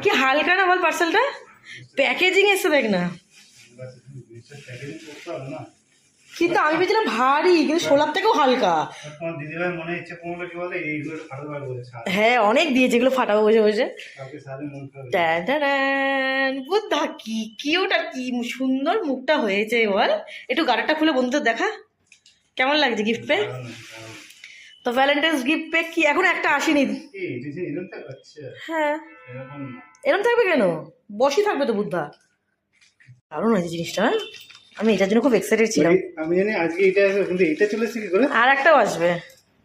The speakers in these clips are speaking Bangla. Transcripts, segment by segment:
কি হালকা না বল পার্সেলটা, প্যাকেজিং এসে দেখ না। কিন্তু আমি ভেবেছিলাম ভারী, কিন্তু সোলার থেকেও হালকা। হ্যাঁ অনেক দিয়েছে, এগুলো ফাটাবো বসে বসে। বুদ্ধা কি ওটা কি সুন্দর মুখটা হয়েছে বল। একটু গাড়িটা খুলে বন্ধুদের দেখা কেমন লাগছে গিফট পে। তো ভ্যালেন্টাইন্স গিফট পে কি এখন একটা আসেনি? হ্যাঁ এরকম থাকবে কেন, বসি থাকবে তো বুদ্ধা। দারুণ হয়েছে জিনিসটা, আমি এটার জন্য খুব এক্সাইটেড ছিলাম। আমি জানি আজকে এটা আসবে, কিন্তু এটা চলে এসেছে কি করে? আর একটাও আসবে।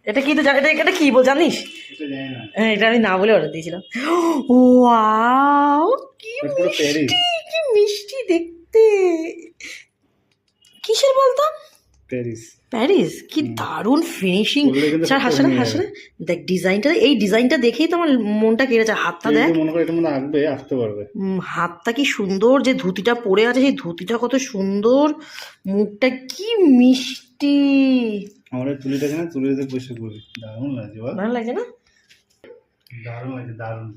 এটা কি তো এটা কি বল জানিস? এটা জানি না। হ্যাঁ এটা আমি না বলে অর্ডার দিয়েছিলাম। ওয়াও কি মিষ্টি, কি মিষ্টি দেখতে। কিসের বলতো? প্যারিস। প্যারিস, কি দারুণ ফিনিশিং। স্যার হাসে না হাসে না, দেখ ডিজাইনটা, এই ডিজাইনটা দেখেই তো আমার মনটা কেড়েছে। হাতটা দেখ, মনে করে এটা মনে আসবে, আসতে পারবে। হাতটা কি সুন্দর, যে ধুতিটা পরে আছে সেই ধুতিটা কত সুন্দর, মুখটা কি মিষ্টি। আমাদের তুলিটা কেন, তুলিতে বসে করবি, দারুণ লাগছে বল। ভালো লাগছে না? দারুণ লাগছে, দারুণ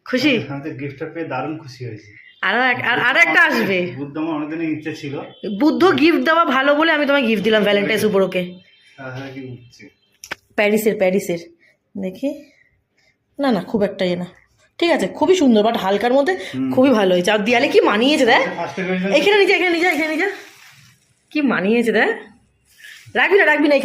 খুশি? আমাদের গিফটটা পেয়ে দারুণ খুশি হয়েছি। আর একটা আসবে। বুদ্ধ আমার অনেকদিনের ইচ্ছা ছিল, বুদ্ধ গিফট দেওয়া ভালো বলে আমি তোমায় গিফট দিলাম ভ্যালেন্টাইন্স উপলক্ষে। কি উঠছে প্যারিসের দেখি, না না খুব একটা না, ঠিক আছে খুবই সুন্দর, বাট হালকার মধ্যে খুবই ভালো হয়েছে। আর দেয়ালে কি মানিয়েছে দেখ, এখানে নিজে কি মানিয়েছে দেখ। রাখবি না